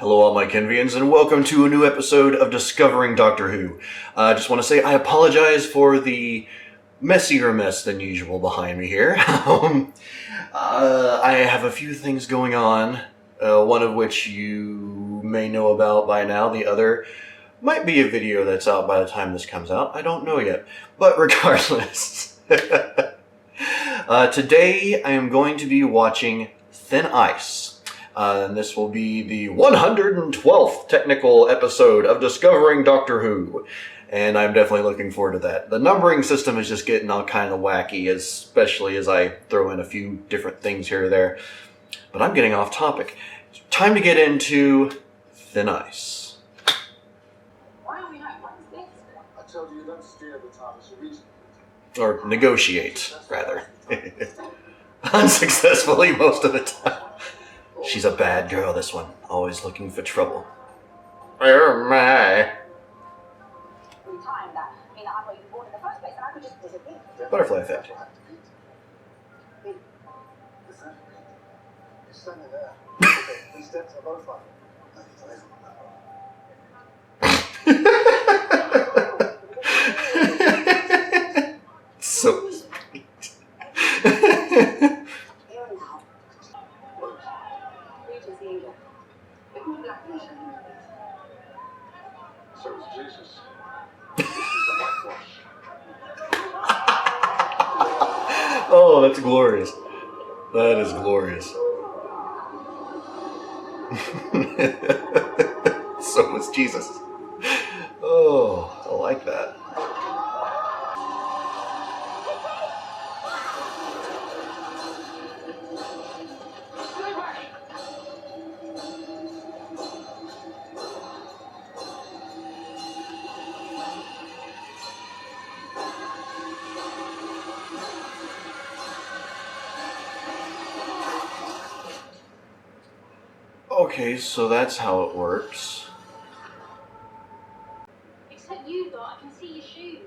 Hello all my Kenvians, and welcome to a new episode of Discovering Doctor Who. I just want to say I apologize for the messier mess than usual behind me here. I have a few things going on, one of which you may know about by now, the other might be a video that's out by the time this comes out, I don't know yet. But regardless, today I am going to be watching Thin Ice. And this will be the 112th technical episode of Discovering Doctor Who. And I'm definitely looking forward to that. The numbering system is just getting all kind of wacky, especially as I throw in a few different things here or there. But I'm getting off topic. Time to get into Thin Ice. Why are we not? What is this? I told you don't steer the TARDIS for reason. Or negotiate, rather. Unsuccessfully most of the time. She's a bad girl, this one. Always looking for trouble. Oh my. Butterfly effect. You're standing there. These steps are both fine. So sweet. So is Jesus. This is the whitewash. Oh, that's glorious. That is glorious. So was Jesus. Oh, I like that. Okay, so that's how it works. Except you, Dot. I can see your shoes.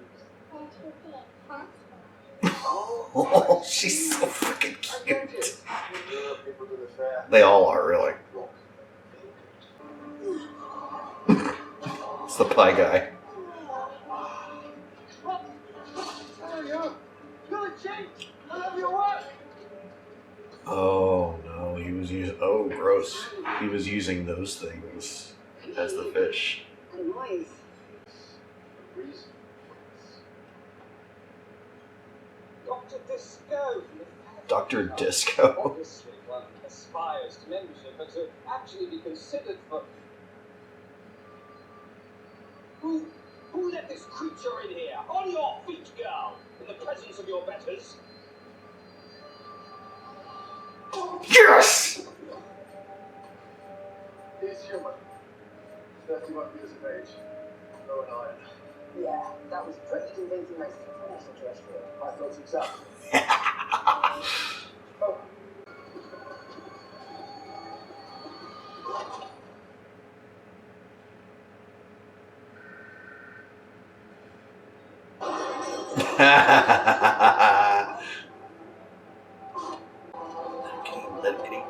Oh, she's so freaking cute. They all are, really. It's the pie guy. Oh no, he was using. Oh, gross. He was using those things as the fish. Dr. Disco. Dr. Disco. Obviously, one aspires to membership, but to actually be considered for. Who let this creature in here? On your feet, girl! In the presence of your betters. Yes! He's human. 31 years of age. No an iron. Yeah, that was pretty convincing race for an extraterrestrial. I thought exactly. Oh.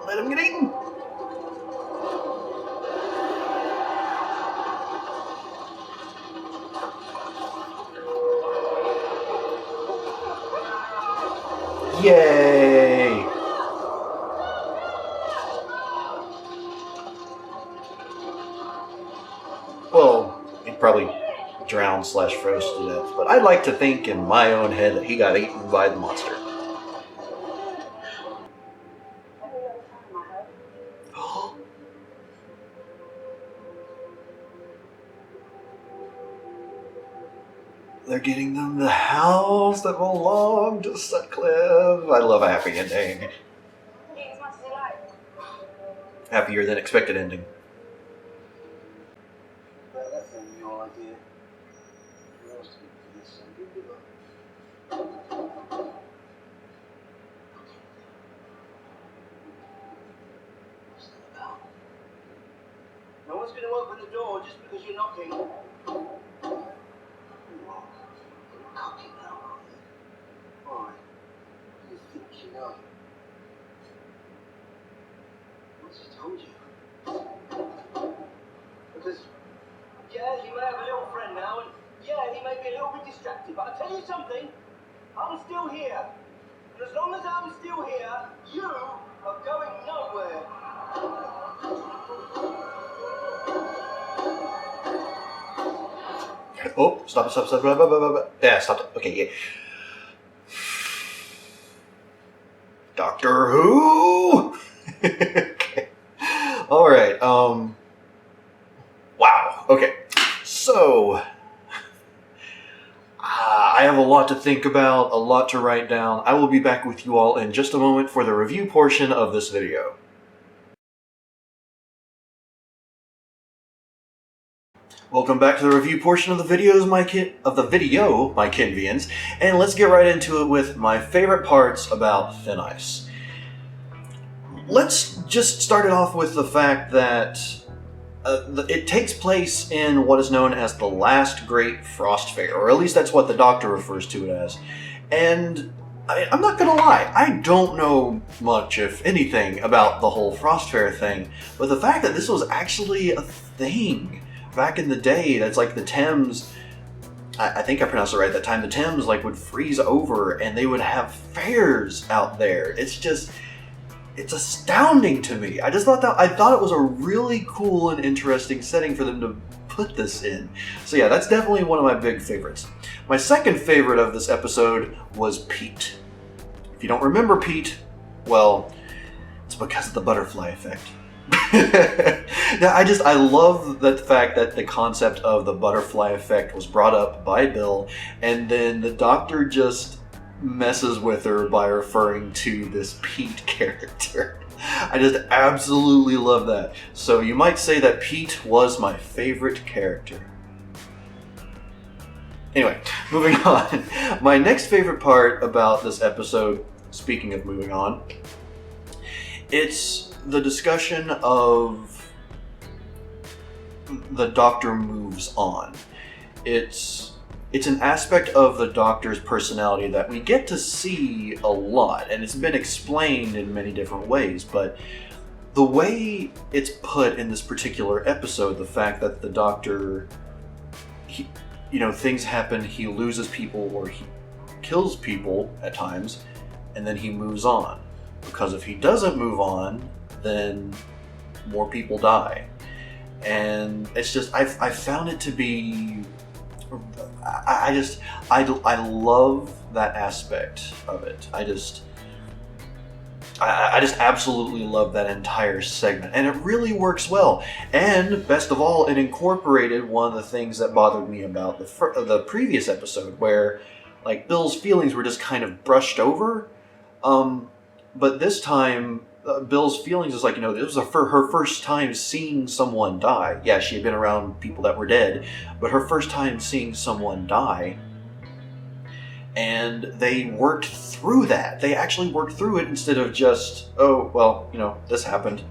Let him get eaten. Yay! Well, he probably drowned / froze to death, but I'd like to think in my own head that he got eaten by the monster. They're getting them the house that belonged to Sutcliffe. I love a happy ending. Happier than expected ending. Well, that's only your idea. Who else to be for this? What's that about? No one's going to open the door just because you're knocking. Cocky now, aren't you? Why? You think you know? What's he told you? because, yeah, you may have a little friend now, and yeah, he may be a little bit distracted, but I tell you something, I'm still here. And as long as I'm still here, you are going nowhere. Oh, stop. Blah, blah, blah, blah. Yeah, stop. Okay, yeah. Doctor Who? Okay. Alright, wow. Okay. So, I have a lot to think about, a lot to write down. I will be back with you all in just a moment for the review portion of this video. Welcome back to the review portion of the videos, my Kenvians, and let's get right into it with my favorite parts about Thin Ice. Let's just start it off with the fact that it takes place in what is known as the last great frost fair, or at least that's what the Doctor refers to it as. And I'm not gonna lie, I don't know much, if anything, about the whole frost fair thing, but the fact that this was actually a thing back in the day, that's like the Thames, I think I pronounced it right that time, the Thames like would freeze over and they would have fairs out there. It's astounding to me. I thought it was a really cool and interesting setting for them to put this in. So yeah, that's definitely one of my big favorites. My second favorite of this episode was Pete. If you don't remember Pete, well, it's because of the butterfly effect. Yeah, I love the fact that the concept of the butterfly effect was brought up by Bill, and then the Doctor just messes with her by referring to this Pete character. I just absolutely love that. So you might say that Pete was my favorite character. Anyway, moving on. My next favorite part about this episode, speaking of moving on, it's the discussion of the Doctor moves on. It's an aspect of the Doctor's personality that we get to see a lot, and it's been explained in many different ways, but the way it's put in this particular episode, the fact that the Doctor, things happen, he loses people or he kills people at times, and then he moves on. Because if he doesn't move on, then more people die. And it's just, I found it to be, I love that aspect of it. I just absolutely love that entire segment, and it really works well. And best of all, it incorporated one of the things that bothered me about the previous episode, where like Bill's feelings were just kind of brushed over. But this time, Bill's feelings is like, it was her first time seeing someone die. Yeah, she had been around people that were dead, but her first time seeing someone die. And they worked through that. They actually worked through it instead of just, oh, well, this happened.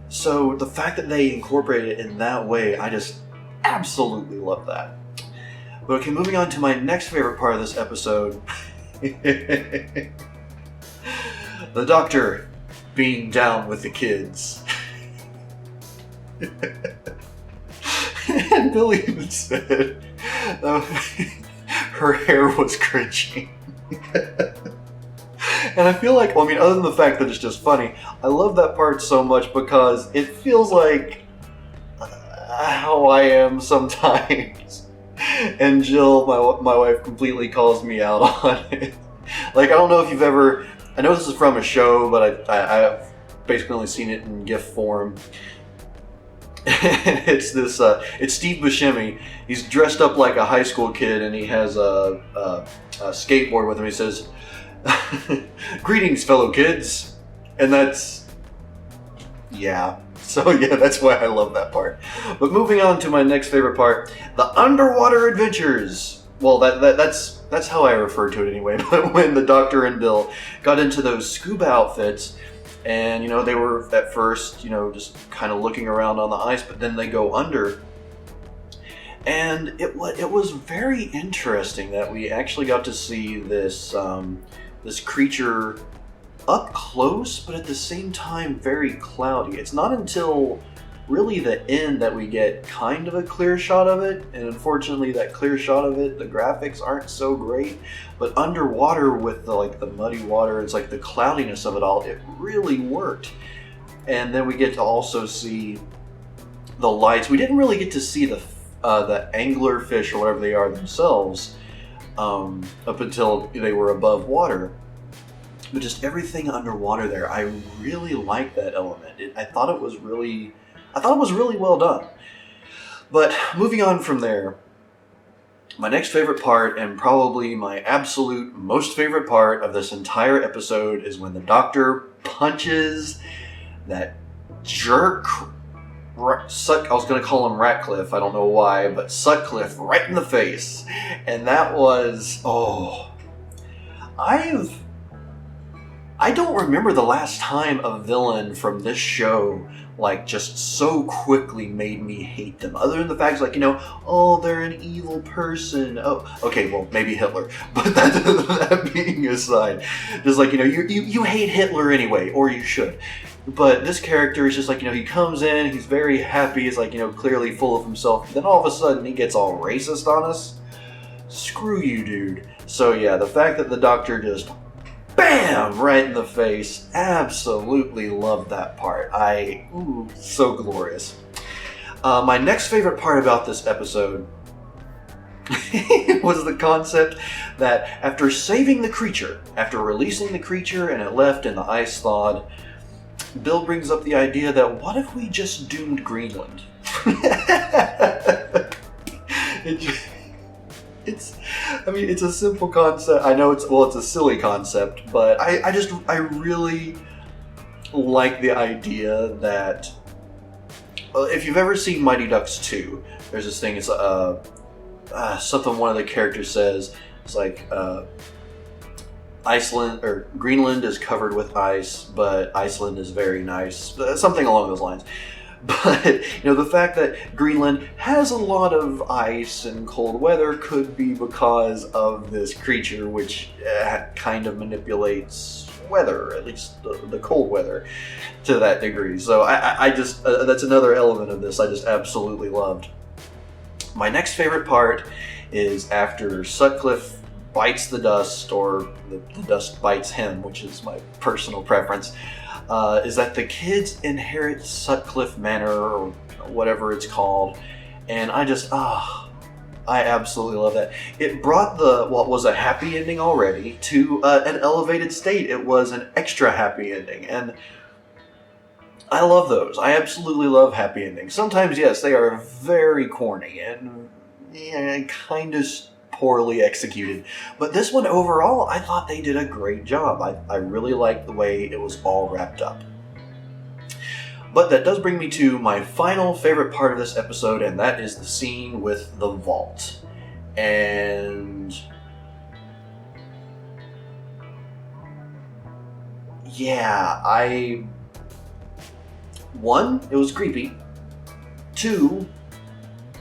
So the fact that they incorporated it in that way, I just absolutely love that. But okay, moving on to my next favorite part of this episode. The Doctor being down with the kids. And Billy even said her hair was cringing. And I feel like, other than the fact that it's just funny, I love that part so much because it feels like how I am sometimes. And Jill, my wife, completely calls me out on it. Like, I don't know if you've ever... I know this is from a show, but I've basically only seen it in GIF form. It's Steve Buscemi. He's dressed up like a high school kid, and he has a skateboard with him. He says, "Greetings, fellow kids," and that's, yeah. So yeah, that's why I love that part. But moving on to my next favorite part, the underwater adventures. Well, that's how I refer to it anyway. But when the Doctor and Bill got into those scuba outfits, and they were at first just kind of looking around on the ice, but then they go under, and it was very interesting that we actually got to see this this creature up close, but at the same time very cloudy. It's not until really the end that we get kind of a clear shot of it, and unfortunately that clear shot of it, the graphics aren't so great, but underwater with the muddy water, it's like the cloudiness of it all, it really worked. And then we get to also see the lights. We didn't really get to see the anglerfish or whatever they are themselves up until they were above water. But just everything underwater there, I really like that element. I thought it was really well done. But moving on from there, my next favorite part, and probably my absolute most favorite part of this entire episode, is when the Doctor punches that jerk. I was going to call him Ratcliffe, I don't know why, but Sutcliffe right in the face. And that was, I don't remember the last time a villain from this show just so quickly made me hate them. Other than the fact, they're an evil person. Oh, okay, well, maybe Hitler. But that being aside, just you hate Hitler anyway, or you should. But this character is just he comes in, he's very happy, he's clearly full of himself. Then all of a sudden he gets all racist on us. Screw you, dude. So yeah, the fact that the Doctor just BAM! Right in the face. Absolutely loved that part. So glorious. My next favorite part about this episode was the concept that after saving the creature, after releasing the creature and it left and the ice thawed, Bill brings up the idea that what if we just doomed Greenland? It's a simple concept. I know it's a silly concept, but I really like the idea that if you've ever seen Mighty Ducks 2, there's this thing. It's something one of the characters says. It's Iceland or Greenland is covered with ice, but Iceland is very nice. Something along those lines. But, the fact that Greenland has a lot of ice and cold weather could be because of this creature, which kind of manipulates weather, at least the cold weather, to that degree. So I just, that's another element of this I just absolutely loved. My next favorite part is after Sutcliffe bites the dust, or the dust bites him, which is my personal preference, is that the kids inherit Sutcliffe Manor, or whatever it's called, and I absolutely love that. It brought what was a happy ending already to an elevated state. It was an extra happy ending, and I love those. I absolutely love happy endings. Sometimes, yes, they are very corny and kind of poorly executed. But this one overall, I thought they did a great job. I really liked the way it was all wrapped up. But that does bring me to my final favorite part of this episode, and that is the scene with the vault. And yeah, one, it was creepy. Two,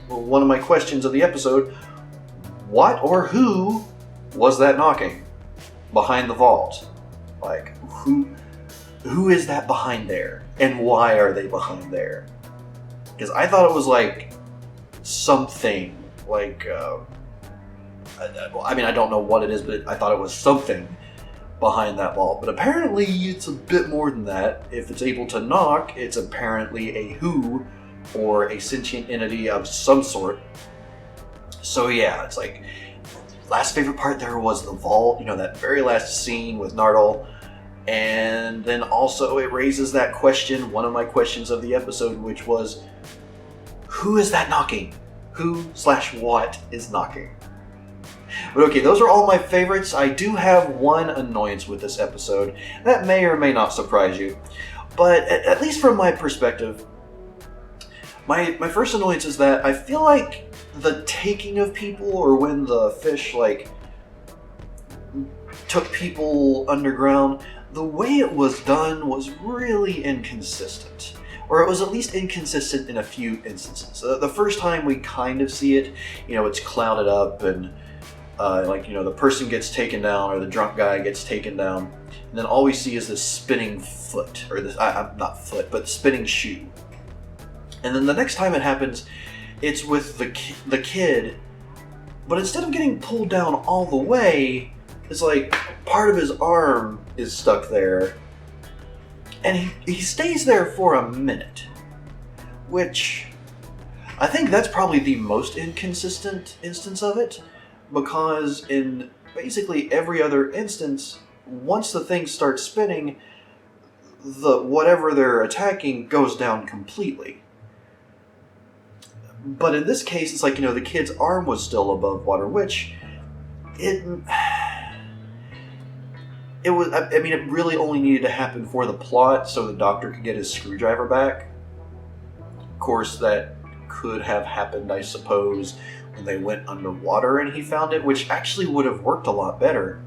one of my questions of the episode, what or who was that knocking behind the vault? Who is that behind there? And why are they behind there? Because I thought it was something, I don't know what it is, but I thought it was something behind that vault. But apparently it's a bit more than that. If it's able to knock, it's apparently a who, or a sentient entity of some sort. So yeah, it's last favorite part there was the vault, that very last scene with Nardole. And then also it raises that question, one of my questions of the episode, which was, who is that knocking? Who/what is knocking? But okay, those are all my favorites. I do have one annoyance with this episode. That may or may not surprise you. But at least from my perspective, my first annoyance is that I feel like the taking of people, or when the fish took people underground, the way it was done was really inconsistent. Or it was at least inconsistent in a few instances. The first time we kind of see it, it's clouded up and the person gets taken down, or the drunk guy gets taken down, and then all we see is this spinning foot, or this, not foot, but spinning shoe. And then the next time it happens, it's with the kid, but instead of getting pulled down all the way, it's like part of his arm is stuck there, and he stays there for a minute, which I think that's probably the most inconsistent instance of it, because in basically every other instance, once the thing starts spinning, whatever they're attacking goes down completely. But in this case, it's like, the kid's arm was still above water, which it really only needed to happen for the plot so the Doctor could get his screwdriver back. Of course, that could have happened, I suppose, when they went underwater and he found it, which actually would have worked a lot better.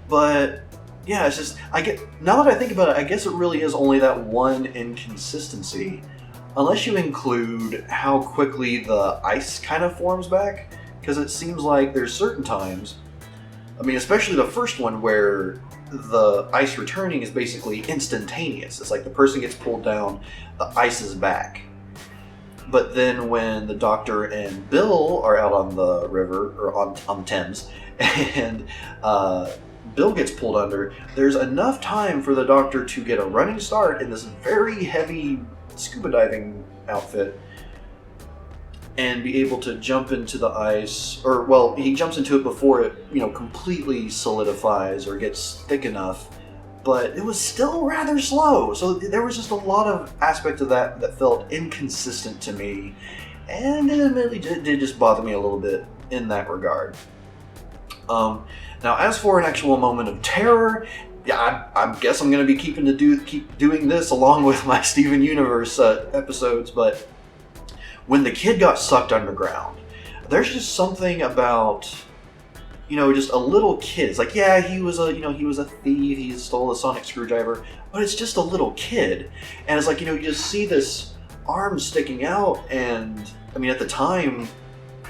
But yeah, it's just, now that I think about it, I guess it really is only that one inconsistency. Unless you include how quickly the ice kind of forms back, because it seems like there's certain times, especially the first one, where the ice returning is basically instantaneous. It's like the person gets pulled down, the ice is back. But then when the Doctor and Bill are out on the river, or on Thames, and Bill gets pulled under, there's enough time for the Doctor to get a running start in this very heavy scuba diving outfit and be able to jump into the ice, or he jumps into it before it completely solidifies or gets thick enough, but it was still rather slow. So there was just a lot of aspects of that felt inconsistent to me, and it admittedly did just bother me a little bit in that regard. Now, as for an actual moment of terror, yeah, I guess I'm going to be keep doing this along with my Steven Universe episodes, but when the kid got sucked underground, there's just something about, just a little kid. It's like, yeah, he was a thief, he stole a sonic screwdriver, but it's just a little kid. And it's like, you just see this arm sticking out, and, at the time,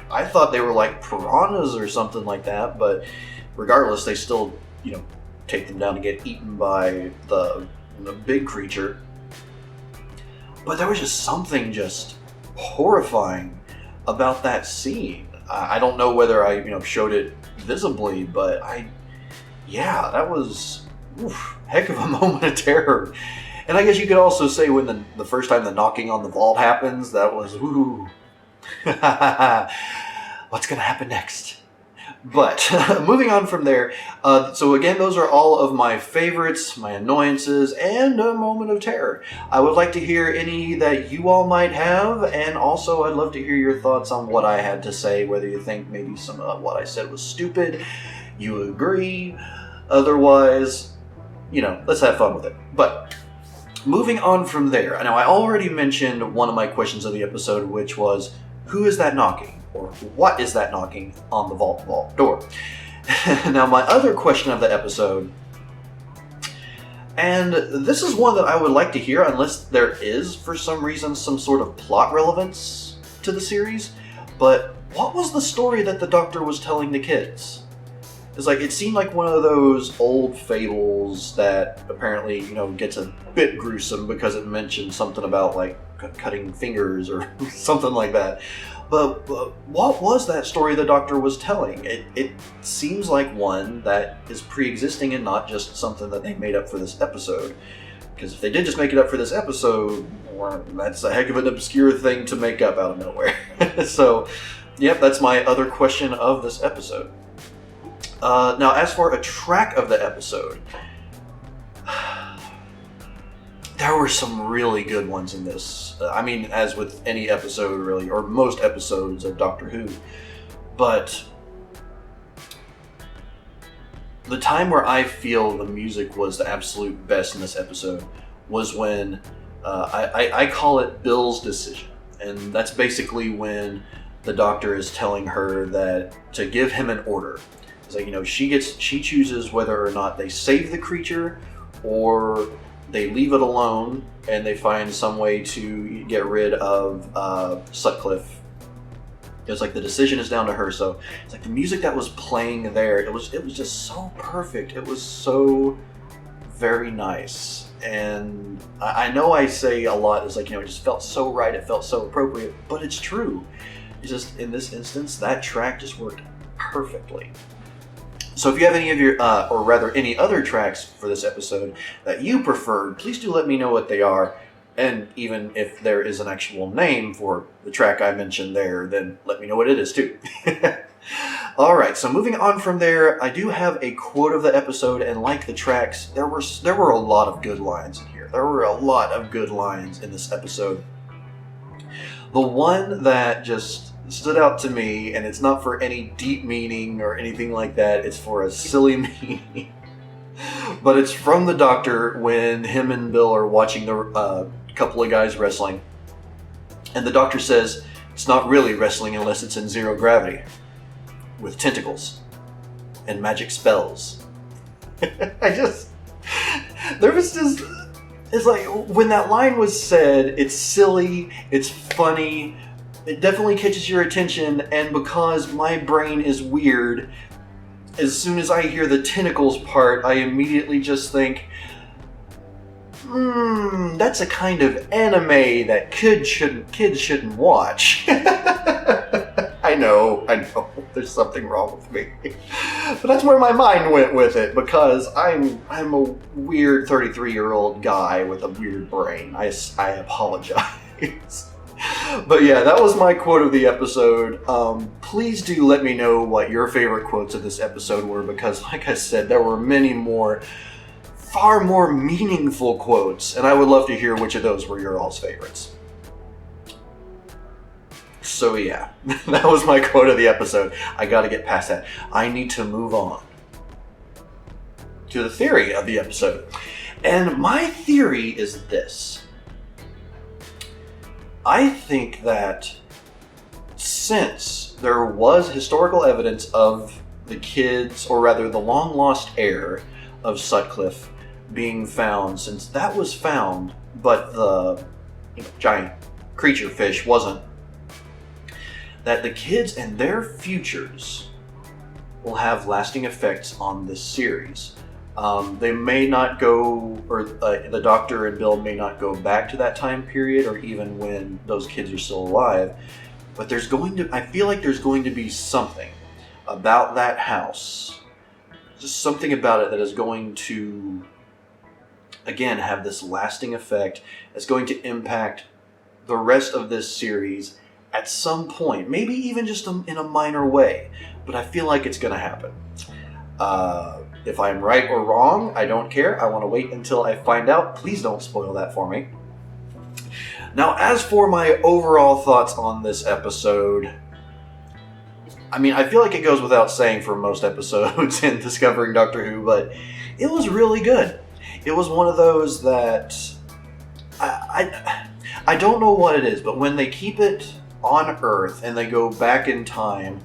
I thought they were like piranhas or something like that, but regardless, they still, take them down to get eaten by the big creature. But there was just something just horrifying about that scene. I don't know whether I showed it visibly, but that was heck of a moment of terror. And I guess you could also say when the first time the knocking on the vault happens, that was what's gonna happen next? But moving on from there, so again, those are all of my favorites, my annoyances, and a moment of terror. I would like to hear any that you all might have, and also I'd love to hear your thoughts on what I had to say, whether you think maybe some of what I said was stupid, you agree, otherwise, let's have fun with it. But moving on from there, now I already mentioned one of my questions of the episode, which was, who is that knocking? Or what is that knocking on the vault door? Now, my other question of the episode, and this is one that I would like to hear, unless there is, for some reason, some sort of plot relevance to the series, but what was the story that the Doctor was telling the kids? It's like, it seemed like one of those old fables that apparently, gets a bit gruesome because it mentioned something about, like, cutting fingers or something like that. But what was that story the Doctor was telling? It seems like one that is pre-existing and not just something that they made up for this episode. Because if they did just make it up for this episode, well, that's a heck of an obscure thing to make up out of nowhere. So, yep, that's my other question of this episode. Now, as for a track of the episode, there were some really good ones in this. As with any episode, really, or most episodes of Doctor Who. But the time where I feel the music was the absolute best in this episode was when, I call it Bill's decision. And that's basically when the Doctor is telling her that to give him an order. It's like, she chooses whether or not they save the creature or they leave it alone and they find some way to get rid of Sutcliffe. It's like the decision is down to her. So it's like the music that was playing there, it was just so perfect. It was so very nice. And I know I say a lot, it's like, it just felt so right, it felt so appropriate, but it's true. It's just, in this instance, that track just worked perfectly. So if you have any of your, or rather any other tracks for this episode that you preferred, please do let me know what they are. And even if there is an actual name for the track I mentioned there, then let me know what it is too. Alright, so moving on from there, I do have a quote of the episode, and like the tracks, there were a lot of good lines in here. There were a lot of good lines in this episode. The one that just stood out to me, and it's not for any deep meaning or anything like that, it's for a silly meaning. But it's from the Doctor when him and Bill are watching the couple of guys wrestling. And the Doctor says, it's not really wrestling unless it's in zero gravity. With tentacles. And magic spells. There was just... It's like, when that line was said, it's silly, it's funny, it definitely catches your attention, and because my brain is weird, as soon as I hear the tentacles part, I immediately just think, that's a kind of anime that kids shouldn't watch. I know, there's something wrong with me. But that's where my mind went with it, because I'm a weird 33-year-old guy with a weird brain. I apologize. But yeah, that was my quote of the episode. Please do let me know what your favorite quotes of this episode were, because like I said, there were many more, far more meaningful quotes, and I would love to hear which of those were your all's favorites. So yeah, that was my quote of the episode. I gotta get past that. I need to move on to the theory of the episode. And my theory is this. I think that since there was historical evidence of the kids, or rather the long-lost heir of Sutcliffe being found, since that was found, but the giant creature fish wasn't, that the kids and their futures will have lasting effects on this series. They may not go, or the Doctor and Bill may not go back to that time period, or even when those kids are still alive, but I feel like there's going to be something about that house, just something about it that is going to, again, have this lasting effect, that's going to impact the rest of this series at some point, maybe even just in a minor way, but I feel like it's going to happen. If I'm right or wrong, I don't care. I want to wait until I find out. Please don't spoil that for me. Now, as for my overall thoughts on this episode, I mean, I feel like it goes without saying for most episodes in Discovering Doctor Who, but it was really good. It was one of those that I don't know what it is, but when they keep it on Earth and they go back in time,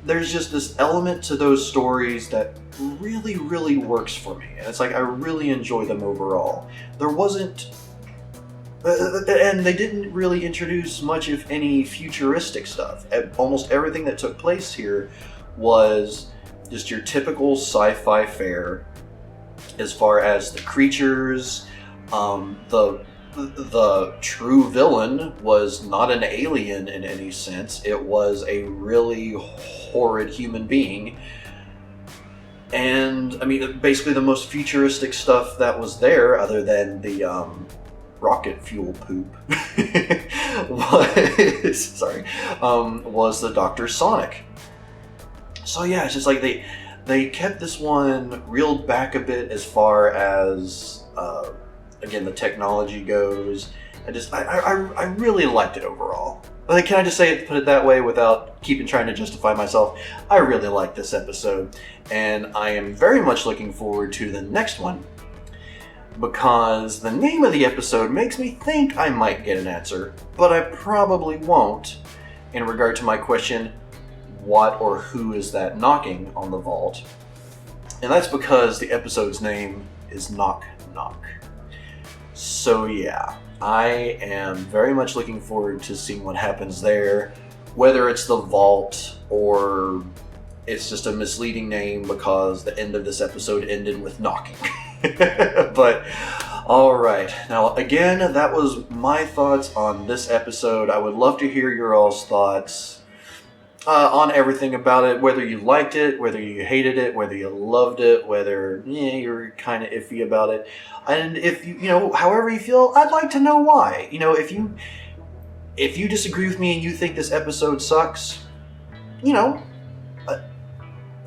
there's just this element to those stories that really, really works for me. And it's like, I really enjoy them overall. There wasn't, and they didn't really introduce much, if any, futuristic stuff. Almost everything that took place here was just your typical sci-fi fare, as far as the creatures. The true villain was not an alien in any sense. It was a really horrid human being. And, I mean, basically the most futuristic stuff that was there, other than the rocket fuel poop, was the Dr. Sonic. So yeah, it's just like they kept this one reeled back a bit as far as again, the technology goes. I really liked it overall. Like, can I just say it, put it that way without trying to justify myself? I really liked this episode, and I am very much looking forward to the next one, because the name of the episode makes me think I might get an answer, but I probably won't, in regard to my question, what or who is that knocking on the vault? And that's because the episode's name is Knock Knock. So yeah, I am very much looking forward to seeing what happens there, whether it's the vault or it's just a misleading name because the end of this episode ended with knocking. But, alright. Now, again, that was my thoughts on this episode. I would love to hear your all's thoughts on everything about it, whether you liked it, whether you hated it, whether you loved it, whether you're kind of iffy about it. And if you know, however you feel, I'd like to know why. You know, if you disagree with me and you think this episode sucks, you know,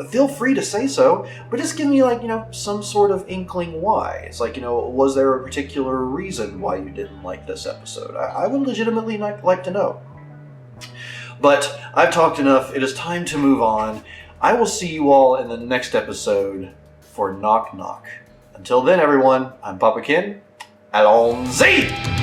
feel free to say so, but just give me, like, you know, some sort of inkling why. It's like, you know, was there a particular reason why you didn't like this episode? I would legitimately like to know. But I've talked enough. It is time to move on. I will see you all in the next episode for Knock Knock. Until then, everyone, I'm Papa Ken. Allons-y!